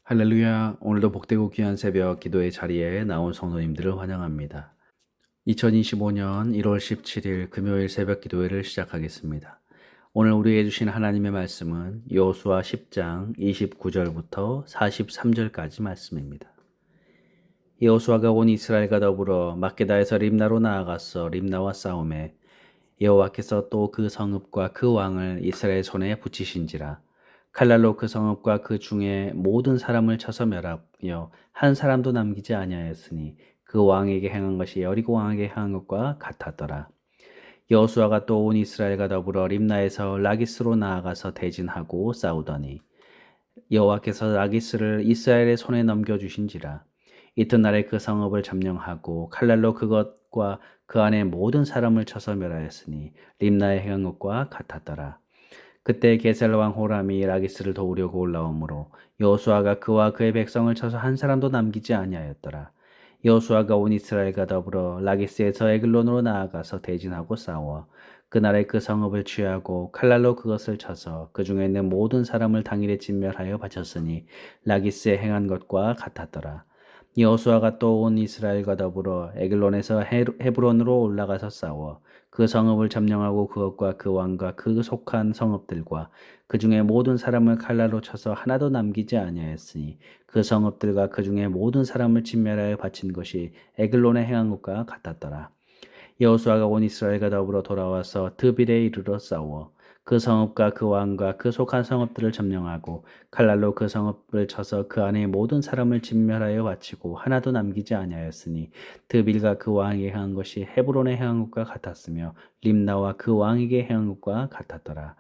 할렐루야. 오늘도 복되고 귀한 새벽 기도의 자리에 나온 성도님들을 환영합니다. 2025년 1월 17일 금요일 새벽 기도회를 시작하겠습니다. 오늘 우리에게 주신 하나님의 말씀은 여호수아 10장 29절부터 43절까지 말씀입니다. 여호수아가 온 이스라엘과 더불어 막게다에서 림나로 나아가서 림나와 싸움에 여호와께서 또 그 성읍과 그 왕을 이스라엘 손에 붙이신지라. 칼날로 그 성읍과 그 중에 모든 사람을 쳐서 멸하여 한 사람도 남기지 아니하였으니 그 왕에게 행한 것이 여리고 왕에게 행한 것과 같았더라. 여호수아가 또 온 이스라엘과 더불어 림나에서 라기스로 나아가서 대진하고 싸우더니 여호와께서 라기스를 이스라엘의 손에 넘겨주신지라. 이튿날에 그 성읍을 점령하고 칼날로 그것과 그 안에 모든 사람을 쳐서 멸하였으니 림나의 행한 것과 같았더라. 그때 게셀 왕 호람이 라기스를 도우려고 올라오므로 여호수아가 그와 그의 백성을 쳐서 한 사람도 남기지 아니하였더라. 여호수아가 온 이스라엘과 더불어 라기스에서 에글론으로 나아가서 대진하고 싸워 그날에 그 성읍을 취하고 칼날로 그것을 쳐서 그 중에 있는 모든 사람을 당일에 진멸하여 바쳤으니 라기스에 행한 것과 같았더라. 여호수아가 또 온 이스라엘과 더불어 에글론에서 헤브론으로 올라가서 싸워 그 성읍을 점령하고 그것과 그 왕과 그 속한 성읍들과 그 중에 모든 사람을 칼날로 쳐서 하나도 남기지 아니하였으니 그 성읍들과 그 중에 모든 사람을 진멸하여 바친 것이 에글론에 행한 것과 같았더라. 여호수아가 온 이스라엘과 더불어 돌아와서 드빌에 이르러 싸워 그 성읍과 그 왕과 그 속한 성읍들을 점령하고 칼날로 그 성읍을 쳐서 그 안에 모든 사람을 진멸하여 바치고 하나도 남기지 아니하였으니 드빌과 그 왕에게 행한 것이 헤브론에 행한 것과 같았으며 림나와 그 왕에게 행한 것과 같았더라.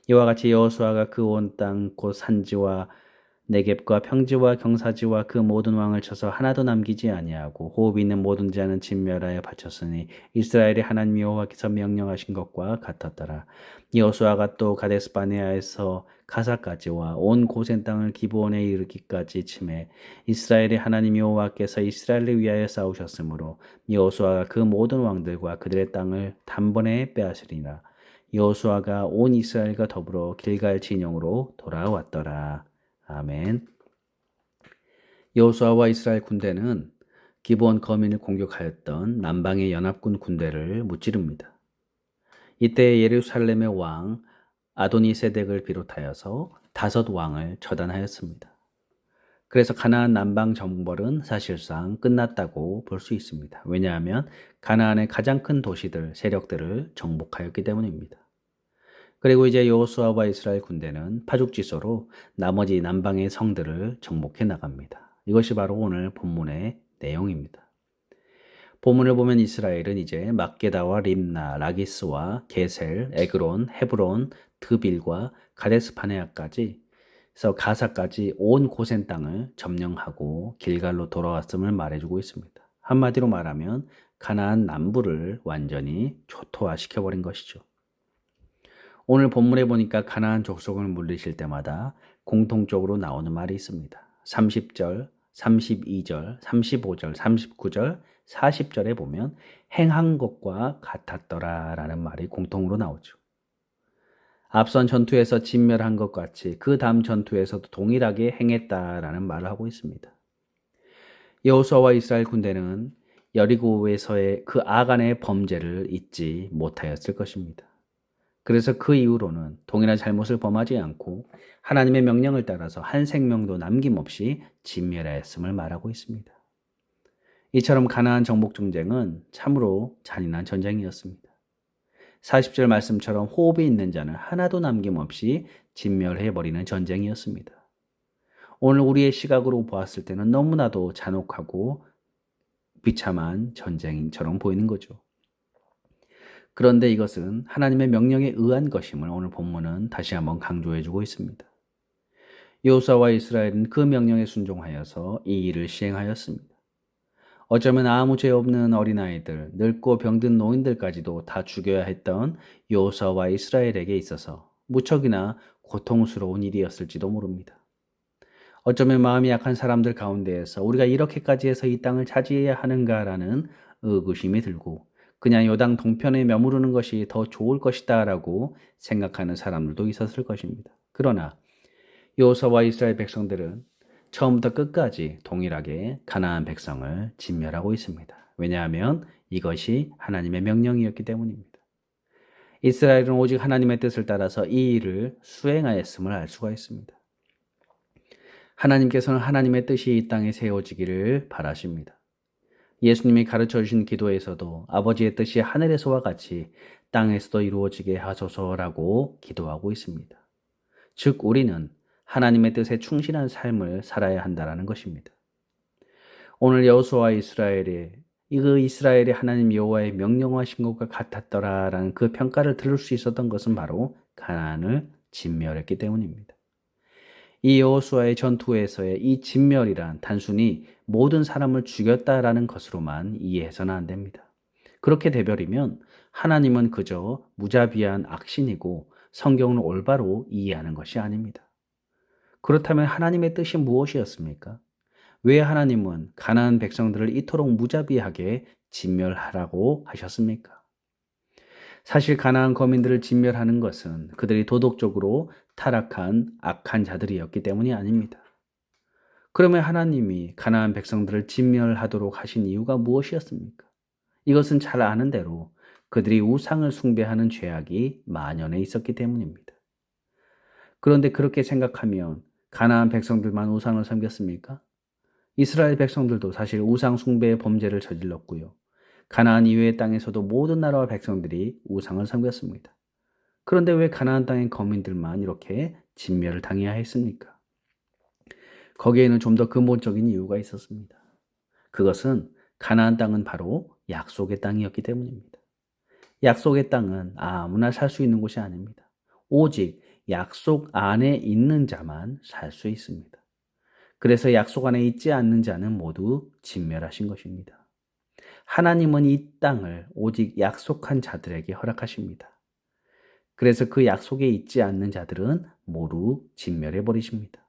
이와 같이 여호수아가 그 온 땅 곧 산지와 네겝과 평지와 경사지와 그 모든 왕을 쳐서 하나도 남기지 아니하고 호흡이 있는 모든 자는 진멸하여 바쳤으니 이스라엘의 하나님 여호와께서 명령하신 것과 같았더라. 여호수아가 또 가데스 바네아에서 가사까지와 온 고센 땅을 기브온에 이르기까지 치매 이스라엘의 하나님 여호와께서 이스라엘을 위하여 싸우셨으므로 여호수아가 그 모든 왕들과 그들의 땅을 단번에 빼앗으리라. 여호수아가 온 이스라엘과 더불어 길갈 진영으로 돌아왔더라. 아멘. 여호수아와 이스라엘 군대는 기브온 거민을 공격하였던 남방의 연합군 군대를 무찌릅니다. 이때 예루살렘의 왕 아도니세덱을 비롯하여서 5 왕을 처단하였습니다. 그래서 가나안 남방 정벌은 사실상 끝났다고 볼 수 있습니다. 왜냐하면 가나안의 가장 큰 도시들, 세력들을 정복하였기 때문입니다. 그리고 이제 여호수아와 이스라엘 군대는 파죽지소로 나머지 남방의 성들을 정복해 나갑니다. 이것이 바로 오늘 본문의 내용입니다. 본문을 보면 이스라엘은 이제 막게다와 림나, 라기스와 게셀, 에그론, 헤브론, 드빌과 가데스 바네아까지 그래서 가사까지 온 고센 땅을 점령하고 길갈로 돌아왔음을 말해주고 있습니다. 한마디로 말하면 가나안 남부를 완전히 초토화시켜버린 것이죠. 오늘 본문에 보니까 가나안 족속을 물리실 때마다 공통적으로 나오는 말이 있습니다. 30절, 32절, 35절, 39절, 40절에 보면 행한 것과 같았더라 라는 말이 공통으로 나오죠. 앞선 전투에서 진멸한 것 같이 그 다음 전투에서도 동일하게 행했다라는 말을 하고 있습니다. 여호수아와 이스라엘 군대는 여리고에서의 그 아간의 범죄를 잊지 못하였을 것입니다. 그래서 그 이후로는 동일한 잘못을 범하지 않고 하나님의 명령을 따라서 한 생명도 남김없이 진멸하였음을 말하고 있습니다. 이처럼 가나안 정복 전쟁은 참으로 잔인한 전쟁이었습니다. 40절 말씀처럼 호흡이 있는 자는 하나도 남김없이 진멸해버리는 전쟁이었습니다. 오늘 우리의 시각으로 보았을 때는 너무나도 잔혹하고 비참한 전쟁처럼 보이는 거죠. 그런데 이것은 하나님의 명령에 의한 것임을 오늘 본문은 다시 한번 강조해주고 있습니다. 여호수아와 이스라엘은 그 명령에 순종하여서 이 일을 시행하였습니다. 어쩌면 아무 죄 없는 어린아이들, 늙고 병든 노인들까지도 다 죽여야 했던 여호수아와 이스라엘에게 있어서 무척이나 고통스러운 일이었을지도 모릅니다. 어쩌면 마음이 약한 사람들 가운데에서 우리가 이렇게까지 해서 이 땅을 차지해야 하는가라는 의구심이 들고 그냥 요당 동편에 머무르는 것이 더 좋을 것이다 라고 생각하는 사람들도 있었을 것입니다. 그러나 여호수아와 이스라엘 백성들은 처음부터 끝까지 동일하게 가나안 백성을 진멸하고 있습니다. 왜냐하면 이것이 하나님의 명령이었기 때문입니다. 이스라엘은 오직 하나님의 뜻을 따라서 이 일을 수행하였음을 알 수가 있습니다. 하나님께서는 하나님의 뜻이 이 땅에 세워지기를 바라십니다. 예수님이 가르쳐 주신 기도에서도 아버지의 뜻이 하늘에서와 같이 땅에서도 이루어지게 하소서라고 기도하고 있습니다. 즉 우리는 하나님의 뜻에 충실한 삶을 살아야 한다는 것입니다. 오늘 여호수아와 이스라엘이 하나님 여호와의 명령하신 것과 같았더라라는 그 평가를 들을 수 있었던 것은 바로 가나안을 진멸했기 때문입니다. 이 여호수아의 전투에서의 이 진멸이란 단순히 모든 사람을 죽였다라는 것으로만 이해해서는 안 됩니다. 그렇게 되버리면 하나님은 그저 무자비한 악신이고 성경을 올바로 이해하는 것이 아닙니다. 그렇다면 하나님의 뜻이 무엇이었습니까? 왜 하나님은 가나안 백성들을 이토록 무자비하게 진멸하라고 하셨습니까? 사실 가나안 거민들을 진멸하는 것은 그들이 도덕적으로 타락한 악한 자들이었기 때문이 아닙니다. 그러면 하나님이 가나안 백성들을 진멸하도록 하신 이유가 무엇이었습니까? 이것은 잘 아는 대로 그들이 우상을 숭배하는 죄악이 만연해 있었기 때문입니다. 그런데 그렇게 생각하면 가나안 백성들만 우상을 섬겼습니까? 이스라엘 백성들도 사실 우상 숭배의 범죄를 저질렀고요. 가나안 이외의 땅에서도 모든 나라와 백성들이 우상을 섬겼습니다. 그런데 왜 가나안 땅의 거민들만 이렇게 진멸을 당해야 했습니까? 거기에는 좀 더 근본적인 이유가 있었습니다. 그것은 가나안 땅은 바로 약속의 땅이었기 때문입니다. 약속의 땅은 아무나 살 수 있는 곳이 아닙니다. 오직 약속 안에 있는 자만 살 수 있습니다. 그래서 약속 안에 있지 않는 자는 모두 진멸하신 것입니다. 하나님은 이 땅을 오직 약속한 자들에게 허락하십니다. 그래서 그 약속에 있지 않는 자들은 모두 진멸해 버리십니다.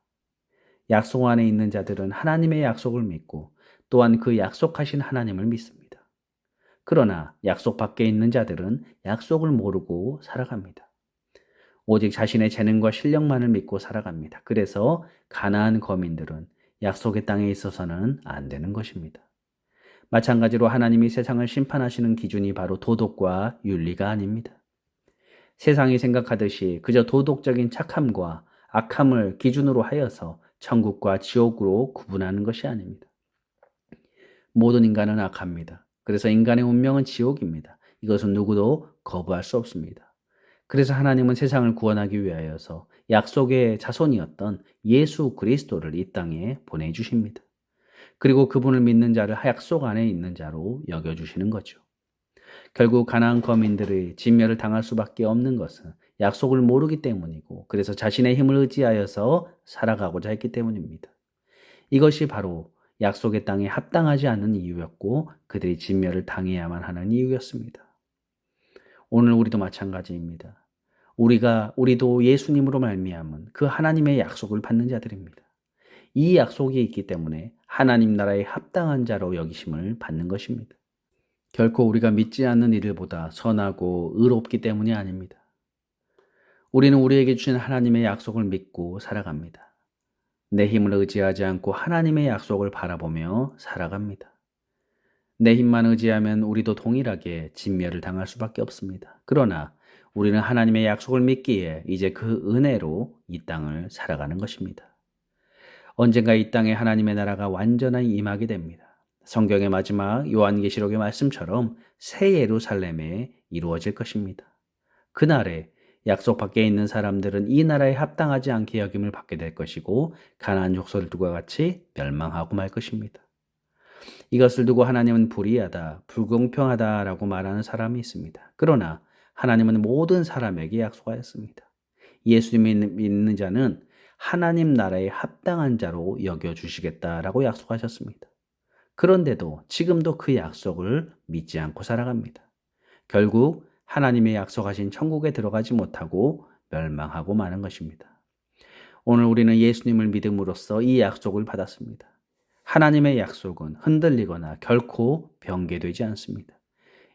약속 안에 있는 자들은 하나님의 약속을 믿고 또한 그 약속하신 하나님을 믿습니다. 그러나 약속 밖에 있는 자들은 약속을 모르고 살아갑니다. 오직 자신의 재능과 실력만을 믿고 살아갑니다. 그래서 가나안 거민들은 약속의 땅에 있어서는 안 되는 것입니다. 마찬가지로 하나님이 세상을 심판하시는 기준이 바로 도덕과 윤리가 아닙니다. 세상이 생각하듯이 그저 도덕적인 착함과 악함을 기준으로 하여서 천국과 지옥으로 구분하는 것이 아닙니다. 모든 인간은 악합니다. 그래서 인간의 운명은 지옥입니다. 이것은 누구도 거부할 수 없습니다. 그래서 하나님은 세상을 구원하기 위하여서 약속의 자손이었던 예수 그리스도를 이 땅에 보내주십니다. 그리고 그분을 믿는 자를 약속 안에 있는 자로 여겨주시는 거죠. 결국 가나안 거민들의 진멸을 당할 수밖에 없는 것은 약속을 모르기 때문이고 그래서 자신의 힘을 의지하여서 살아가고자 했기 때문입니다. 이것이 바로 약속의 땅에 합당하지 않는 이유였고 그들이 진멸을 당해야만 하는 이유였습니다. 오늘 우리도 마찬가지입니다. 우리도 예수님으로 말미암은 그 하나님의 약속을 받는 자들입니다. 이 약속이 있기 때문에 하나님 나라에 합당한 자로 여기심을 받는 것입니다. 결코 우리가 믿지 않는 이들보다 선하고 의롭기 때문이 아닙니다. 우리는 우리에게 주신 하나님의 약속을 믿고 살아갑니다. 내 힘을 의지하지 않고 하나님의 약속을 바라보며 살아갑니다. 내 힘만 의지하면 우리도 동일하게 진멸을 당할 수밖에 없습니다. 그러나 우리는 하나님의 약속을 믿기에 이제 그 은혜로 이 땅을 살아가는 것입니다. 언젠가 이 땅에 하나님의 나라가 완전히 임하게 됩니다. 성경의 마지막 요한계시록의 말씀처럼 새 예루살렘에 이루어질 것입니다. 그날에 약속 밖에 있는 사람들은 이 나라에 합당하지 않게 여김을 받게 될 것이고 가나안 족속들과 같이 멸망하고 말 것입니다. 이것을 두고 하나님은 불의하다, 불공평하다라고 말하는 사람이 있습니다. 그러나 하나님은 모든 사람에게 약속하였습니다. 예수님을 믿는 자는 하나님 나라에 합당한 자로 여겨주시겠다라고 약속하셨습니다. 그런데도 지금도 그 약속을 믿지 않고 살아갑니다. 결국 하나님의 약속하신 천국에 들어가지 못하고 멸망하고 마는 것입니다. 오늘 우리는 예수님을 믿음으로써 이 약속을 받았습니다. 하나님의 약속은 흔들리거나 결코 변개되지 않습니다.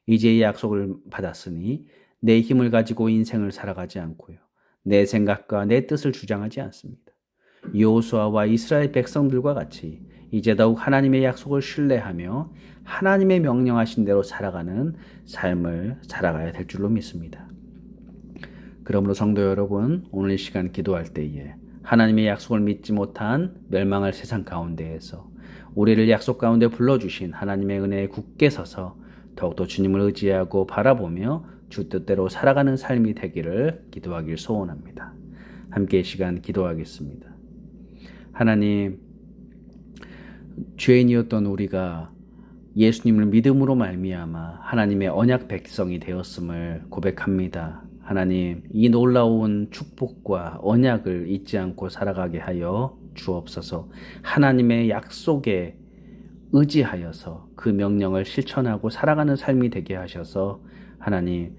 이제 이 약속을 받았으니 내 힘을 가지고 인생을 살아가지 않고요. 내 생각과 내 뜻을 주장하지 않습니다. 여호수아와 이스라엘 백성들과 같이 이제 더욱 하나님의 약속을 신뢰하며 하나님의 명령하신 대로 살아가는 삶을 살아가야 될 줄로 믿습니다. 그러므로 성도 여러분, 오늘 이 시간 기도할 때에 하나님의 약속을 믿지 못한 멸망할 세상 가운데에서 우리를 약속 가운데 불러주신 하나님의 은혜에 굳게 서서 더욱더 주님을 의지하고 바라보며 주 뜻대로 살아가는 삶이 되기를 기도하길 소원합니다. 함께 이 시간 기도하겠습니다. 하나님, 죄인이었던 우리가 예수님을 믿음으로 말미암아 하나님의 언약 백성이 되었음을 고백합니다. 하나님, 이 놀라운 축복과 언약을 잊지 않고 살아가게 하여 주옵소서. 하나님의 약속에 의지하여서 그 명령을 실천하고 살아가는 삶이 되게 하셔서 하나님,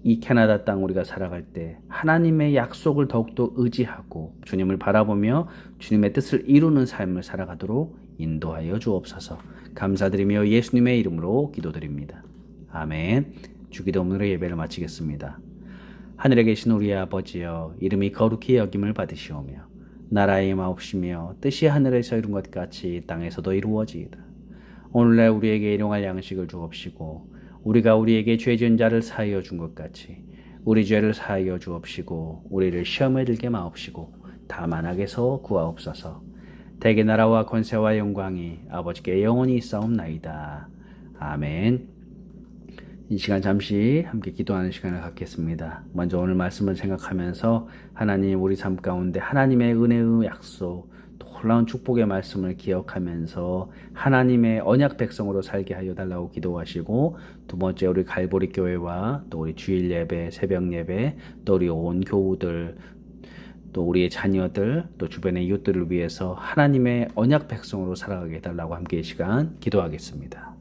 이 캐나다 땅 우리가 살아갈 때 하나님의 약속을 더욱더 의지하고 주님을 바라보며 주님의 뜻을 이루는 삶을 살아가도록 인도하여 주옵소서. 감사드리며 예수님의 이름으로 기도드립니다. 아멘. 주기도문으로 예배를 마치겠습니다. 하늘에 계신 우리 아버지여, 이름이 거룩히 여김을 받으시오며 나라의 임하옵시며 뜻이 하늘에서 이룬 것 같이 땅에서도 이루어지이다. 오늘날 우리에게 일용할 양식을 주옵시고 우리가 우리에게 죄 지은 자를 사하여 준 것 같이 우리 죄를 사하여 주옵시고 우리를 시험에 들게 마옵시고 다만 악에서 구하옵소서. 대개 나라와 권세와 영광이 아버지께 영원히 있사옵나이다. 아멘. 이 시간 잠시 함께 기도하는 시간을 갖겠습니다. 먼저 오늘 말씀을 생각하면서 하나님, 우리 삶 가운데 하나님의 은혜의 약속, 놀라운 축복의 말씀을 기억하면서 하나님의 언약 백성으로 살게 하여 달라고 기도하시고, 두 번째 우리 갈보리 교회와 또 우리 주일 예배, 새벽 예배, 또 우리 온 교우들, 또 우리의 자녀들, 또 주변의 이웃들을 위해서 하나님의 언약 백성으로 살아가게 해달라고 함께 이 시간 기도하겠습니다.